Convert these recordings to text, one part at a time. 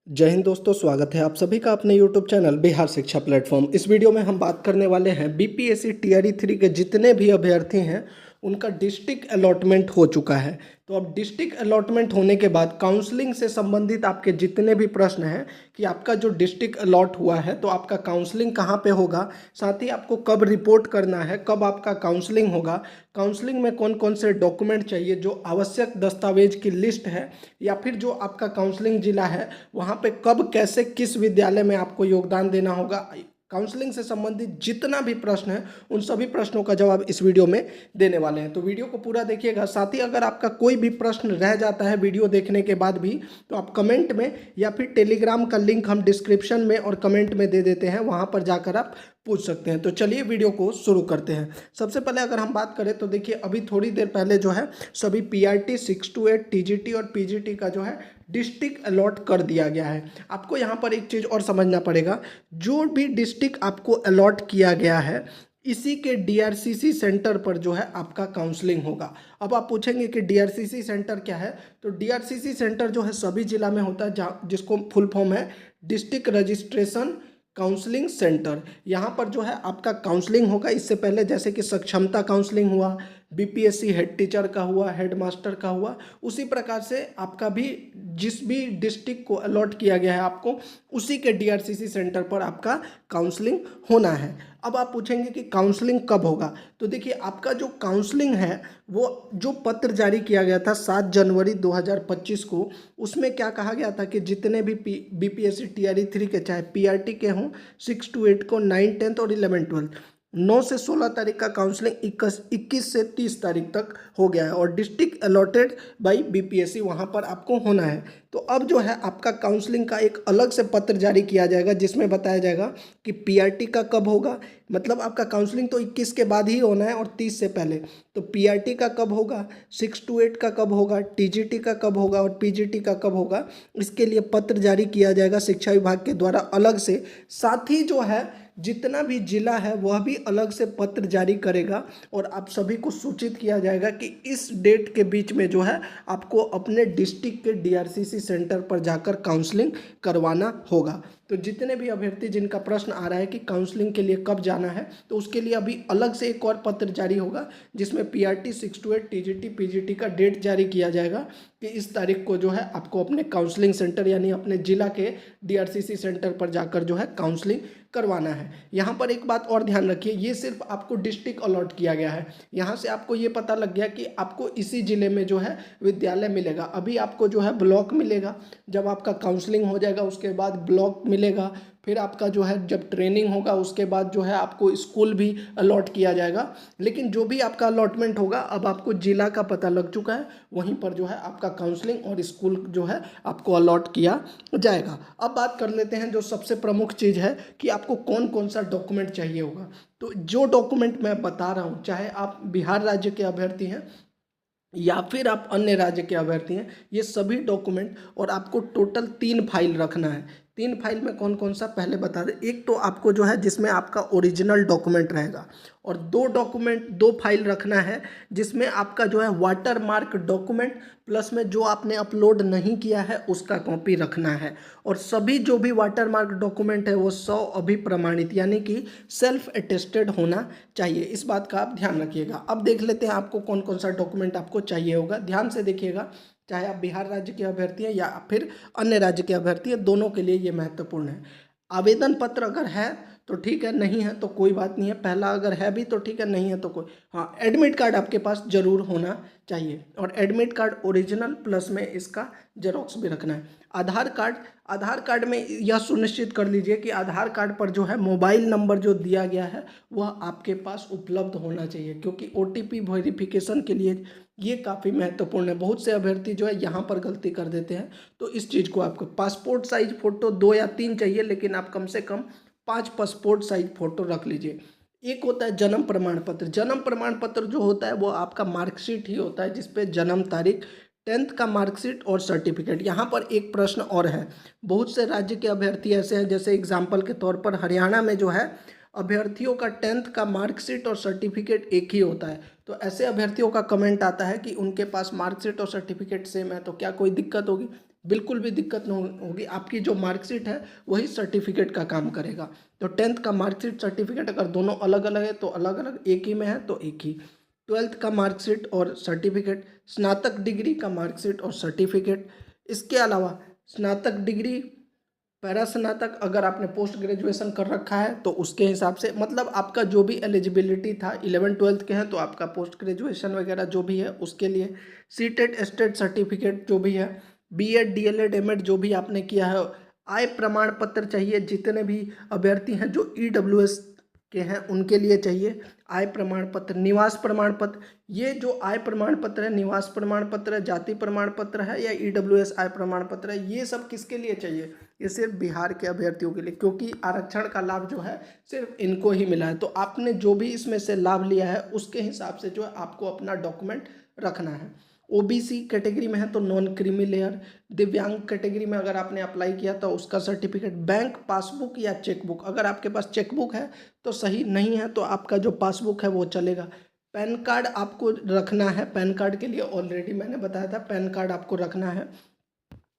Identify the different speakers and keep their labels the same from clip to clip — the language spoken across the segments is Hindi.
Speaker 1: जय हिंद दोस्तों, स्वागत है आप सभी का अपने YouTube चैनल बिहार शिक्षा प्लेटफॉर्म। इस वीडियो में हम बात करने वाले हैं बीपीएससी टीआरई 3 के जितने भी अभ्यर्थी हैं उनका डिस्ट्रिक्ट अलॉटमेंट हो चुका है। तो अब डिस्ट्रिक्ट अलॉटमेंट होने के बाद काउंसलिंग से संबंधित आपके जितने भी प्रश्न हैं कि आपका जो डिस्ट्रिक्ट अलॉट हुआ है तो आपका काउंसलिंग कहाँ पे होगा, साथ ही आपको कब रिपोर्ट करना है, कब आपका काउंसलिंग होगा, काउंसलिंग में कौन कौन से डॉक्यूमेंट चाहिए, जो आवश्यक दस्तावेज की लिस्ट है, या फिर जो आपका काउंसलिंग जिला है वहाँ पे कब कैसे किस विद्यालय में आपको योगदान देना होगा, काउंसलिंग से संबंधित जितना भी प्रश्न है उन सभी प्रश्नों का जवाब इस वीडियो में देने वाले हैं। तो वीडियो को पूरा देखिएगा। साथ ही अगर आपका कोई भी प्रश्न रह जाता है वीडियो देखने के बाद भी तो आप कमेंट में या फिर टेलीग्राम का लिंक हम डिस्क्रिप्शन में और कमेंट में दे देते हैं, वहाँ पर जाकर आप पूछ सकते हैं। तो चलिए वीडियो को शुरू करते हैं। सबसे पहले अगर हम बात करें तो देखिए अभी थोड़ी देर पहले जो है सभी पीआरटी 6 to 8 टीजीटी और पीजीटी का जो है डिस्ट्रिक्ट अलॉट कर दिया गया है। आपको यहाँ पर एक चीज़ और समझना पड़ेगा, जो भी डिस्ट्रिक्ट आपको अलॉट किया गया है इसी के डीआरसीसी सेंटर पर जो है आपका काउंसलिंग होगा। अब आप पूछेंगे कि डीआरसीसी सेंटर क्या है, तो डीआरसीसी सेंटर जो है सभी जिला में होता है, जहाँ जिसको फुल फॉर्म है डिस्ट्रिक्ट रजिस्ट्रेशन काउंसलिंग सेंटर। यहाँ पर जो है आपका काउंसलिंग होगा। इससे पहले जैसे कि सक्षमता काउंसलिंग हुआ, बीपीएससी हेड टीचर का हुआ, हेड मास्टर का हुआ, उसी प्रकार से आपका भी जिस भी डिस्ट्रिक्ट को अलॉट किया गया है आपको उसी के डीआरसीसी सेंटर पर आपका काउंसलिंग होना है। अब आप पूछेंगे कि काउंसलिंग कब होगा, तो देखिए आपका जो काउंसलिंग है वो जो पत्र जारी किया गया था 7 जनवरी 2025 को, उसमें क्या कहा गया था कि जितने भी बीपीएससी टीआरई 3 के चाहे पीआरटी के हों 6 to 8 को 9, 10 और 11, 12 9 से 16 तारीख का काउंसलिंग 21 से 30 तारीख तक हो गया है और डिस्ट्रिक्ट अलॉटेड बाय बीपीएससी वहाँ पर आपको होना है। तो अब जो है आपका काउंसलिंग का एक अलग से पत्र जारी किया जाएगा जिसमें बताया जाएगा कि पीआरटी का कब होगा, मतलब आपका काउंसलिंग तो 21 के बाद ही होना है और 30 से पहले। तो पीआरटी का कब होगा, 6 to 8 का कब होगा, टीजीटी का कब होगा और पीजीटी का कब होगा, इसके लिए पत्र जारी किया जाएगा शिक्षा विभाग के द्वारा अलग से। साथ ही जो है जितना भी जिला है वह भी अलग से पत्र जारी करेगा और आप सभी को सूचित किया जाएगा कि इस डेट के बीच में जो है आपको अपने डिस्ट्रिक्ट के डीआरसीसी सेंटर पर जाकर काउंसलिंग करवाना होगा। तो जितने भी अभ्यर्थी जिनका प्रश्न आ रहा है कि काउंसलिंग के लिए कब जाना है, तो उसके लिए अभी अलग से एक और पत्र जारी होगा जिसमें पीआरटी 6 to 8 टीजीटी पीजीटी का डेट जारी किया जाएगा कि इस तारीख को जो है आपको अपने काउंसलिंग सेंटर यानी अपने जिला के डीआरसीसी सेंटर पर जाकर जो है काउंसलिंग करवाना है। यहाँ पर एक बात और ध्यान रखिए, ये सिर्फ आपको डिस्ट्रिक्ट अलॉट किया गया है। यहाँ से आपको ये पता लग गया कि आपको इसी ज़िले में जो है विद्यालय मिलेगा। अभी आपको जो है ब्लॉक मिलेगा, जब आपका काउंसलिंग हो जाएगा उसके बाद ब्लॉक मिलेगा, फिर आपका जो है जब ट्रेनिंग होगा उसके बाद जो है आपको स्कूल भी अलॉट किया जाएगा। लेकिन जो भी आपका अलॉटमेंट होगा अब आपको जिला का पता लग चुका है, वहीं पर जो है आपका काउंसलिंग और स्कूल जो है आपको अलॉट किया जाएगा। अब बात कर लेते हैं जो सबसे प्रमुख चीज़ है कि आपको कौन कौन सा डॉक्यूमेंट चाहिए होगा। तो जो डॉक्यूमेंट मैं बता रहा हूँ, चाहे आप बिहार राज्य के अभ्यर्थी हैं या फिर आप अन्य राज्य के अभ्यर्थी हैं, ये सभी डॉक्यूमेंट, और आपको टोटल 3 फाइल रखना है। 3 फाइल में कौन कौन सा पहले बता दें। एक तो आपको जो है जिसमें आपका ओरिजिनल डॉक्यूमेंट रहेगा, और 2 फाइल रखना है जिसमें आपका जो है वाटर मार्क डॉक्यूमेंट प्लस में जो आपने अपलोड नहीं किया है उसका कॉपी रखना है। और सभी जो भी वाटर मार्क डॉक्यूमेंट है वो 100 अभिप्रमाणित यानी कि सेल्फ अटेस्टेड होना चाहिए। इस बात का आप ध्यान रखिएगा। अब देख लेते हैं आपको कौन कौन सा डॉक्यूमेंट आपको चाहिए होगा। ध्यान से देखिएगा, चाहे आप बिहार राज्य के अभ्यर्थी हैं या फिर अन्य राज्य के अभ्यर्थी हैं, दोनों के लिए ये महत्वपूर्ण है। आवेदन पत्र अगर है तो ठीक है, नहीं है तो कोई बात नहीं है। पहला अगर है भी तो ठीक है, नहीं है तो कोई, हाँ एडमिट कार्ड आपके पास जरूर होना चाहिए, और एडमिट कार्ड ओरिजिनल प्लस में इसका जेरोक्स भी रखना है। आधार कार्ड में यह सुनिश्चित कर लीजिए कि आधार कार्ड पर जो है मोबाइल नंबर जो दिया गया है वह आपके पास उपलब्ध होना चाहिए, क्योंकि ओटीपी वेरिफिकेशन के लिए ये काफ़ी महत्वपूर्ण है। बहुत से अभ्यर्थी जो है यहाँ पर गलती कर देते हैं, तो इस चीज़ को आपको पासपोर्ट साइज फ़ोटो 2 या 3 चाहिए, लेकिन आप कम से कम 5 पासपोर्ट साइज फ़ोटो रख लीजिए। एक होता है जन्म प्रमाण पत्र। जन्म प्रमाण पत्र जो होता है वो आपका मार्कशीट ही होता है जिसपे जन्म तारीख, 10th का मार्कशीट और सर्टिफिकेट। यहाँ पर एक प्रश्न और है, बहुत से राज्य के अभ्यर्थी ऐसे हैं, जैसे एग्जाम्पल के तौर पर हरियाणा में जो है अभ्यर्थियों का 10th का मार्कशीट और सर्टिफिकेट एक ही होता है। तो ऐसे अभ्यर्थियों का कमेंट आता है कि उनके पास मार्कशीट और सर्टिफिकेट सेम है, तो क्या कोई दिक्कत होगी? बिल्कुल भी दिक्कत नहीं होगी। आपकी जो मार्कशीट है वही सर्टिफिकेट का काम करेगा। तो 10th का मार्कशीट सर्टिफिकेट अगर दोनों अलग अलग है तो अलग अलग, एक ही में है तो एक ही। 12th का मार्कशीट और सर्टिफिकेट, स्नातक डिग्री का मार्कशीट और सर्टिफिकेट। इसके अलावा स्नातक डिग्री, पैरा स्नातक अगर आपने पोस्ट ग्रेजुएशन कर रखा है तो उसके हिसाब से, मतलब आपका जो भी एलिजिबिलिटी था 11th-12th के हैं तो आपका पोस्ट ग्रेजुएशन वगैरह जो भी है उसके लिए। सीटेट स्टेट सर्टिफिकेट जो भी है, बीएड डीएलएड एमएड जो भी आपने किया है। आय प्रमाण पत्र चाहिए, जितने भी अभ्यर्थी हैं जो ईडब्ल्यूएस के हैं उनके लिए चाहिए आय प्रमाण पत्र। निवास प्रमाण पत्र, ये जो आय प्रमाण पत्र है, निवास प्रमाण पत्र है, जाति प्रमाण पत्र है या ईडब्ल्यूएस आय प्रमाण पत्र है, ये सब किसके लिए चाहिए? ये सिर्फ बिहार के अभ्यर्थियों के लिए, क्योंकि आरक्षण का लाभ जो है सिर्फ इनको ही मिला है। तो आपने जो भी इसमें से लाभ लिया है उसके हिसाब से जो है आपको अपना डॉक्यूमेंट रखना है। ओबीसी कैटेगरी में है तो नॉन क्रीमी लेयर। दिव्यांग कैटेगरी में अगर आपने अप्लाई किया तो उसका सर्टिफिकेट। बैंक पासबुक या चेकबुक, अगर आपके पास चेकबुक है तो सही, नहीं है तो आपका जो पासबुक है वो चलेगा। पैन कार्ड आपको रखना है, पैन कार्ड के लिए ऑलरेडी मैंने बताया था, पैन कार्ड आपको रखना है।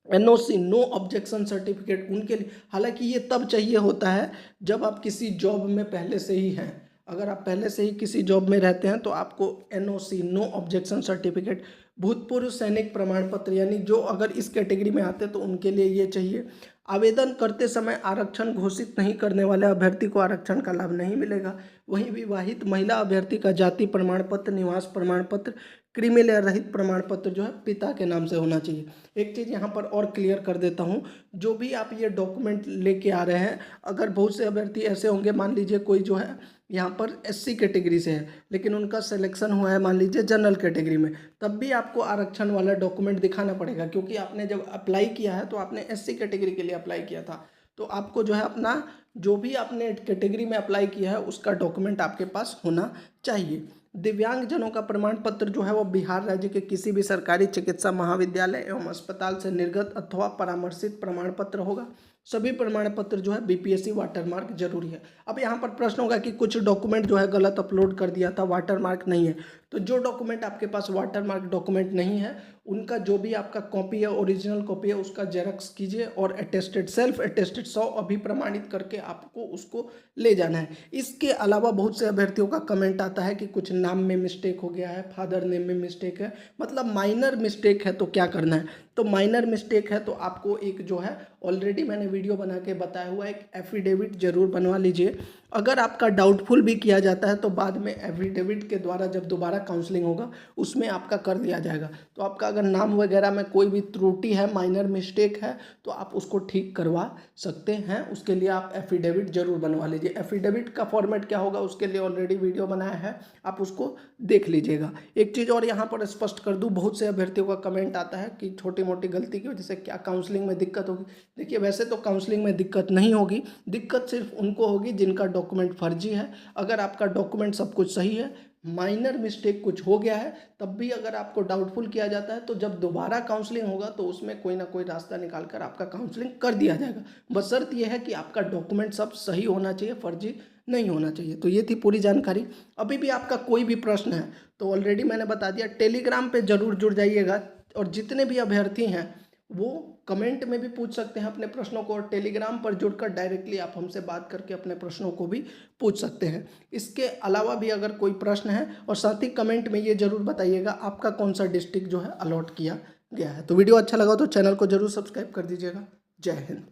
Speaker 1: एनओसी, नो ऑब्जेक्शन सर्टिफिकेट उनके लिए, हालांकि ये तब चाहिए होता है जब आप किसी जॉब में पहले से ही हैं। अगर आप पहले से ही किसी जॉब में रहते हैं तो आपको एनओसी, नो ऑब्जेक्शन सर्टिफिकेट। भूतपूर्व सैनिक प्रमाण पत्र, यानी जो अगर इस कैटेगरी में आते हैं तो उनके लिए ये चाहिए। आवेदन करते समय आरक्षण घोषित नहीं करने वाले अभ्यर्थी को आरक्षण का लाभ नहीं मिलेगा। वहीं विवाहित महिला अभ्यर्थी का जाति प्रमाण पत्र, निवास प्रमाण पत्र, क्रीमी लेयर रहित प्रमाण पत्र जो है पिता के नाम से होना चाहिए। एक चीज़ यहाँ पर और क्लियर कर देता हूँ, जो भी आप ये डॉक्यूमेंट लेके आ रहे हैं, अगर बहुत से अभ्यर्थी ऐसे होंगे, मान लीजिए कोई जो है यहाँ पर एससी कैटेगरी से है लेकिन उनका सिलेक्शन हुआ है मान लीजिए जनरल कैटेगरी में, तब भी आपको आरक्षण वाला डॉक्यूमेंट दिखाना पड़ेगा, क्योंकि आपने जब अप्लाई किया है तो आपने एससी कैटेगरी के लिए अप्लाई किया था। तो आपको जो है अपना जो भी आपने कैटेगरी में अप्लाई किया है उसका डॉक्यूमेंट आपके पास होना चाहिए। दिव्यांगजनों का प्रमाण पत्र जो है वो बिहार राज्य के किसी भी सरकारी चिकित्सा महाविद्यालय एवं अस्पताल से निर्गत अथवा परामर्शित प्रमाण पत्र होगा। सभी प्रमाण पत्र जो है बीपीएससी वाटरमार्क जरूरी है। अब यहाँ पर प्रश्न होगा कि कुछ डॉक्यूमेंट जो है गलत अपलोड कर दिया था, वाटरमार्क नहीं है, तो जो डॉक्यूमेंट आपके पास वाटरमार्क डॉक्यूमेंट नहीं है उनका जो भी आपका कॉपी है, ओरिजिनल कॉपी है, उसका जेरॉक्स कीजिए और अटेस्टेड, सेल्फ अटेस्टेड 100 अभी प्रमाणित करके आपको उसको ले जाना है। इसके अलावा बहुत से अभ्यर्थियों का कमेंट आता है कि कुछ नाम में मिस्टेक हो गया है, फादर नेम में मिस्टेक है, मतलब माइनर मिस्टेक है तो क्या करना है? तो माइनर मिस्टेक है तो आपको एक जो है ऑलरेडी मैंने वीडियो बना के बताया हुआ एक एफिडेविट जरूर बनवा लीजिए। अगर आपका डाउटफुल भी किया जाता है तो बाद में एफिडेविट के द्वारा जब दोबारा काउंसलिंग होगा उसमें आपका कर दिया जाएगा। तो आपका अगर नाम वगैरह में कोई भी त्रुटि है, माइनर मिस्टेक है, तो आप उसको ठीक करवा सकते हैं। उसके लिए आप एफिडेविट जरूर बनवा लीजिए। एफिडेविट का फॉर्मेट क्या होगा उसके लिए ऑलरेडी वीडियो बनाया है, आप उसको देख लीजिएगा। एक चीज़ और यहाँ पर स्पष्ट कर दूँ, बहुत से अभ्यर्थियों का कमेंट आता है कि छोटी मोटी गलती की वजह से क्या काउंसलिंग में दिक्कत होगी। देखिए वैसे तो काउंसलिंग में दिक्कत नहीं होगी, दिक्कत सिर्फ उनको होगी जिनका डॉक्यूमेंट फर्जी है। अगर आपका डॉक्यूमेंट सब कुछ सही है, माइनर मिस्टेक कुछ हो गया है, तब भी अगर आपको डाउटफुल किया जाता है तो जब दोबारा काउंसलिंग होगा तो उसमें कोई ना कोई रास्ता निकाल कर आपका काउंसलिंग कर दिया जाएगा। बशर्त यह है कि आपका डॉक्यूमेंट सब सही होना चाहिए, फर्जी नहीं होना चाहिए। तो ये थी पूरी जानकारी। अभी भी आपका कोई भी प्रश्न है तो ऑलरेडी मैंने बता दिया, टेलीग्राम पे जरूर जुड़ जाइएगा और जितने भी अभ्यर्थी हैं वो कमेंट में भी पूछ सकते हैं अपने प्रश्नों को, और टेलीग्राम पर जुड़कर डायरेक्टली आप हमसे बात करके अपने प्रश्नों को भी पूछ सकते हैं। इसके अलावा भी अगर कोई प्रश्न है, और साथ ही कमेंट में ये जरूर बताइएगा आपका कौन सा डिस्ट्रिक्ट जो है अलॉट किया गया है। तो वीडियो अच्छा लगा तो चैनल को जरूर सब्सक्राइब कर दीजिएगा। जय हिंद।